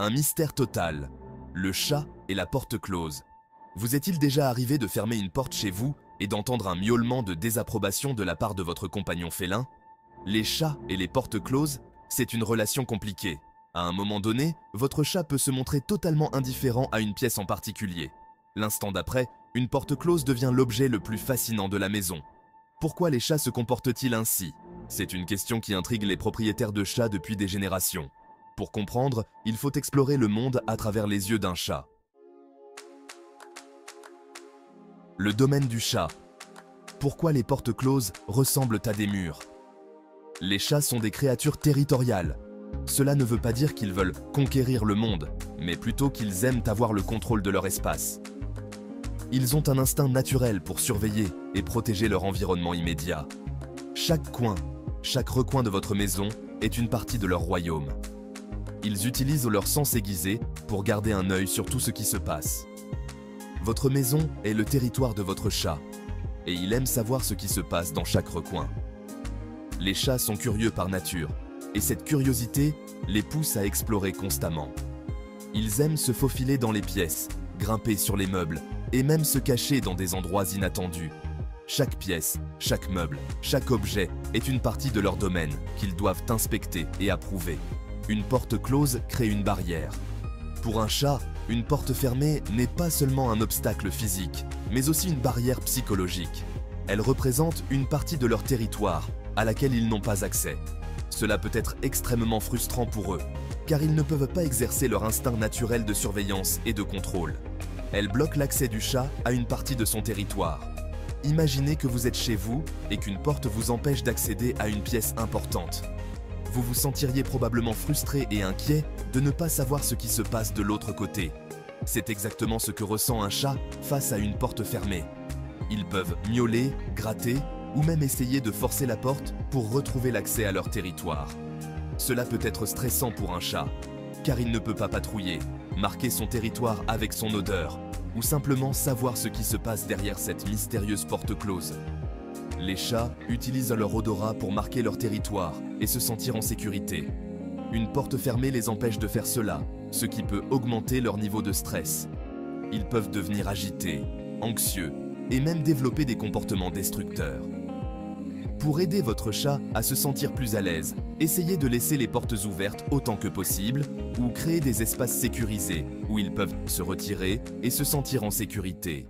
Un mystère total. Le chat et la porte close. Vous est-il déjà arrivé de fermer une porte chez vous et d'entendre un miaulement de désapprobation de la part de votre compagnon félin? Les chats et les portes closes, c'est une relation compliquée. À un moment donné, votre chat peut se montrer totalement indifférent à une pièce en particulier. L'instant d'après, une porte close devient l'objet le plus fascinant de la maison. Pourquoi les chats se comportent-ils ainsi? C'est une question qui intrigue les propriétaires de chats depuis des générations. Pour comprendre, il faut explorer le monde à travers les yeux d'un chat. Le domaine du chat. Pourquoi les portes closes ressemblent à des murs? Les chats sont des créatures territoriales. Cela ne veut pas dire qu'ils veulent conquérir le monde, mais plutôt qu'ils aiment avoir le contrôle de leur espace. Ils ont un instinct naturel pour surveiller et protéger leur environnement immédiat. Chaque coin, chaque recoin de votre maison est une partie de leur royaume. Ils utilisent leur sens aiguisé pour garder un œil sur tout ce qui se passe. Votre maison est le territoire de votre chat, et il aime savoir ce qui se passe dans chaque recoin. Les chats sont curieux par nature, et cette curiosité les pousse à explorer constamment. Ils aiment se faufiler dans les pièces, grimper sur les meubles, et même se cacher dans des endroits inattendus. Chaque pièce, chaque meuble, chaque objet est une partie de leur domaine qu'ils doivent inspecter et approuver. Une porte close crée une barrière. Pour un chat, une porte fermée n'est pas seulement un obstacle physique, mais aussi une barrière psychologique. Elle représente une partie de leur territoire à laquelle ils n'ont pas accès. Cela peut être extrêmement frustrant pour eux, car ils ne peuvent pas exercer leur instinct naturel de surveillance et de contrôle. Elle bloque l'accès du chat à une partie de son territoire. Imaginez que vous êtes chez vous et qu'une porte vous empêche d'accéder à une pièce importante. Vous vous sentiriez probablement frustré et inquiet de ne pas savoir ce qui se passe de l'autre côté. C'est exactement ce que ressent un chat face à une porte fermée. Ils peuvent miauler, gratter ou même essayer de forcer la porte pour retrouver l'accès à leur territoire. Cela peut être stressant pour un chat, car il ne peut pas patrouiller, marquer son territoire avec son odeur, ou simplement savoir ce qui se passe derrière cette mystérieuse porte close. Les chats utilisent leur odorat pour marquer leur territoire et se sentir en sécurité. Une porte fermée les empêche de faire cela, ce qui peut augmenter leur niveau de stress. Ils peuvent devenir agités, anxieux et même développer des comportements destructeurs. Pour aider votre chat à se sentir plus à l'aise, essayez de laisser les portes ouvertes autant que possible ou créer des espaces sécurisés où ils peuvent se retirer et se sentir en sécurité.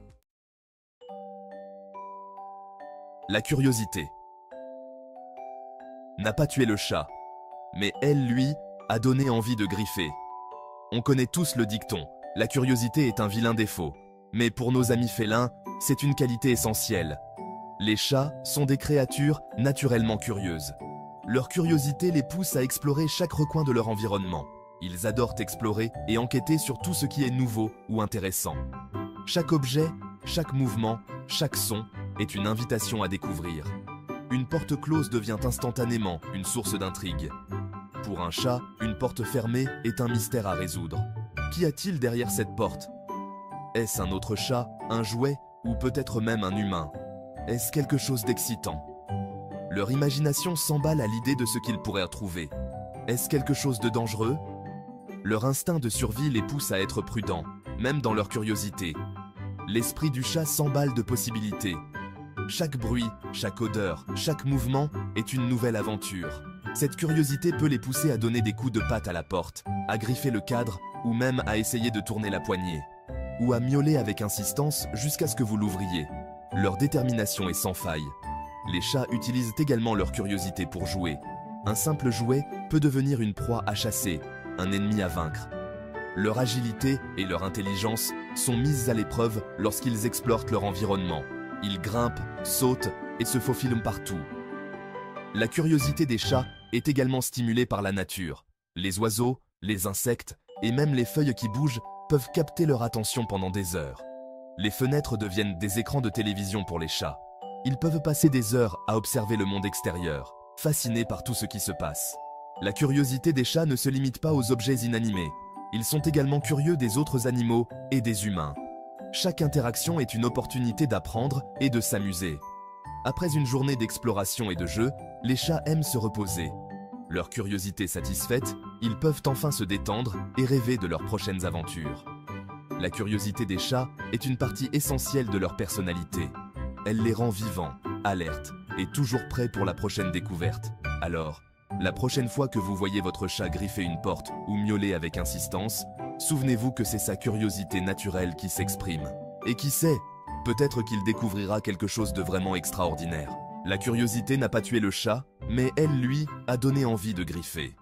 La curiosité n'a pas tué le chat, mais elle, lui, a donné envie de griffer. On connaît tous le dicton, la curiosité est un vilain défaut, mais pour nos amis félins, c'est une qualité essentielle. Les chats sont des créatures naturellement curieuses. Leur curiosité les pousse à explorer chaque recoin de leur environnement. Ils adorent explorer et enquêter sur tout ce qui est nouveau ou intéressant. Chaque objet, chaque mouvement, chaque son est une invitation à découvrir. Une porte close devient instantanément une source d'intrigue. Pour un chat, une porte fermée est un mystère à résoudre. Qu'y a-t-il derrière cette porte? Est-ce un autre chat, un jouet ou peut-être même un humain? Est-ce quelque chose d'excitant? Leur imagination s'emballe à l'idée de ce qu'ils pourraient trouver. Est-ce quelque chose de dangereux? Leur instinct de survie les pousse à être prudents, même dans leur curiosité. L'esprit du chat s'emballe de possibilités. Chaque bruit, chaque odeur, chaque mouvement est une nouvelle aventure. Cette curiosité peut les pousser à donner des coups de patte à la porte, à griffer le cadre ou même à essayer de tourner la poignée. Ou à miauler avec insistance jusqu'à ce que vous l'ouvriez. Leur détermination est sans faille. Les chats utilisent également leur curiosité pour jouer. Un simple jouet peut devenir une proie à chasser, un ennemi à vaincre. Leur agilité et leur intelligence sont mises à l'épreuve lorsqu'ils explorent leur environnement. Ils grimpent, sautent et se faufilent partout. La curiosité des chats est également stimulée par la nature. Les oiseaux, les insectes et même les feuilles qui bougent peuvent capter leur attention pendant des heures. Les fenêtres deviennent des écrans de télévision pour les chats. Ils peuvent passer des heures à observer le monde extérieur, fascinés par tout ce qui se passe. La curiosité des chats ne se limite pas aux objets inanimés. Ils sont également curieux des autres animaux et des humains. Chaque interaction est une opportunité d'apprendre et de s'amuser. Après une journée d'exploration et de jeu, les chats aiment se reposer. Leur curiosité satisfaite, ils peuvent enfin se détendre et rêver de leurs prochaines aventures. La curiosité des chats est une partie essentielle de leur personnalité. Elle les rend vivants, alertes et toujours prêts pour la prochaine découverte. Alors, la prochaine fois que vous voyez votre chat griffer une porte ou miauler avec insistance, souvenez-vous que c'est sa curiosité naturelle qui s'exprime. Et qui sait, peut-être qu'il découvrira quelque chose de vraiment extraordinaire. La curiosité n'a pas tué le chat, mais elle, lui, a donné envie de griffer.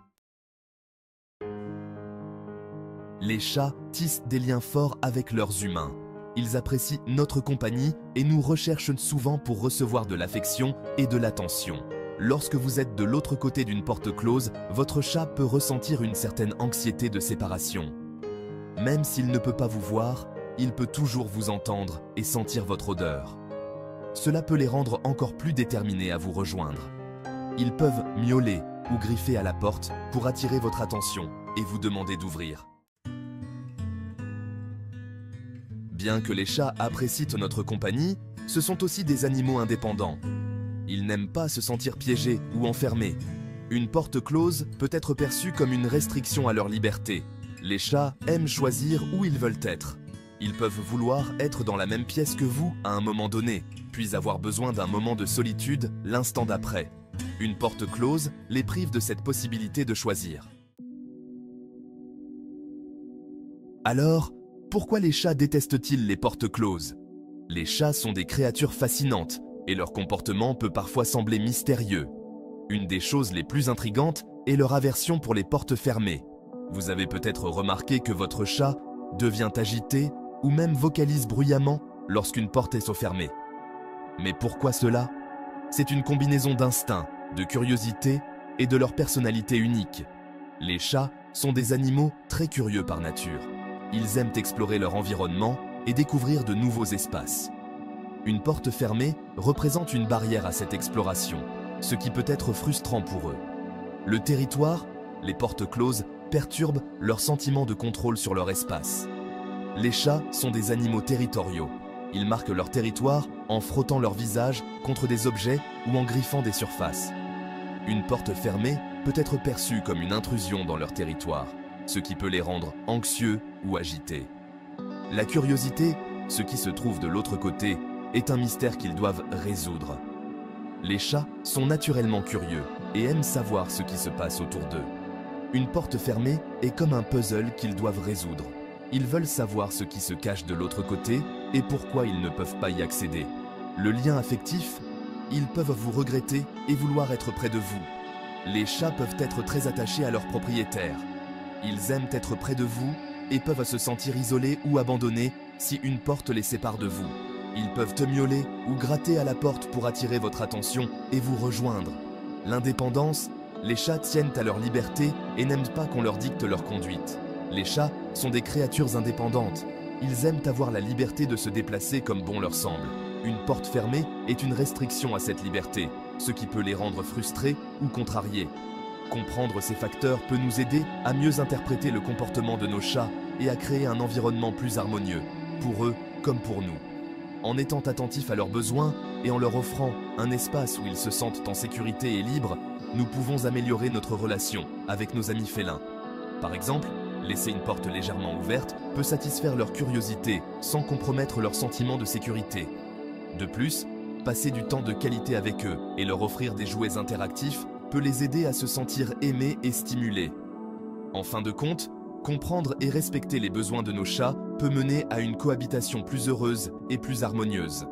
Les chats tissent des liens forts avec leurs humains. Ils apprécient notre compagnie et nous recherchent souvent pour recevoir de l'affection et de l'attention. Lorsque vous êtes de l'autre côté d'une porte close, votre chat peut ressentir une certaine anxiété de séparation. Même s'il ne peut pas vous voir, il peut toujours vous entendre et sentir votre odeur. Cela peut les rendre encore plus déterminés à vous rejoindre. Ils peuvent miauler ou griffer à la porte pour attirer votre attention et vous demander d'ouvrir. Bien que les chats apprécient notre compagnie, ce sont aussi des animaux indépendants. Ils n'aiment pas se sentir piégés ou enfermés. Une porte close peut être perçue comme une restriction à leur liberté. Les chats aiment choisir où ils veulent être. Ils peuvent vouloir être dans la même pièce que vous à un moment donné, puis avoir besoin d'un moment de solitude l'instant d'après. Une porte close les prive de cette possibilité de choisir. Alors, pourquoi les chats détestent-ils les portes closes? Les chats sont des créatures fascinantes et leur comportement peut parfois sembler mystérieux. Une des choses les plus intrigantes est leur aversion pour les portes fermées. Vous avez peut-être remarqué que votre chat devient agité ou même vocalise bruyamment lorsqu'une porte est fermée. Mais pourquoi cela? C'est une combinaison d'instinct, de curiosité et de leur personnalité unique. Les chats sont des animaux très curieux par nature. Ils aiment explorer leur environnement et découvrir de nouveaux espaces. Une porte fermée représente une barrière à cette exploration, ce qui peut être frustrant pour eux. Le territoire, les portes closes, perturbent leur sentiment de contrôle sur leur espace. Les chats sont des animaux territoriaux. Ils marquent leur territoire en frottant leur visage contre des objets ou en griffant des surfaces. Une porte fermée peut être perçue comme une intrusion dans leur territoire, ce qui peut les rendre anxieux ou agités. La curiosité, ce qui se trouve de l'autre côté, est un mystère qu'ils doivent résoudre. Les chats sont naturellement curieux et aiment savoir ce qui se passe autour d'eux. Une porte fermée est comme un puzzle qu'ils doivent résoudre. Ils veulent savoir ce qui se cache de l'autre côté et pourquoi ils ne peuvent pas y accéder. Le lien affectif, ils peuvent vous regretter et vouloir être près de vous. Les chats peuvent être très attachés à leur propriétaire. Ils aiment être près de vous et peuvent se sentir isolés ou abandonnés si une porte les sépare de vous. Ils peuvent miauler ou gratter à la porte pour attirer votre attention et vous rejoindre. L'indépendance, les chats tiennent à leur liberté et n'aiment pas qu'on leur dicte leur conduite. Les chats sont des créatures indépendantes. Ils aiment avoir la liberté de se déplacer comme bon leur semble. Une porte fermée est une restriction à cette liberté, ce qui peut les rendre frustrés ou contrariés. Comprendre ces facteurs peut nous aider à mieux interpréter le comportement de nos chats et à créer un environnement plus harmonieux, pour eux comme pour nous. En étant attentifs à leurs besoins et en leur offrant un espace où ils se sentent en sécurité et libres, nous pouvons améliorer notre relation avec nos amis félins. Par exemple, laisser une porte légèrement ouverte peut satisfaire leur curiosité sans compromettre leur sentiment de sécurité. De plus, passer du temps de qualité avec eux et leur offrir des jouets interactifs peut les aider à se sentir aimés et stimulés. En fin de compte, comprendre et respecter les besoins de nos chats peut mener à une cohabitation plus heureuse et plus harmonieuse.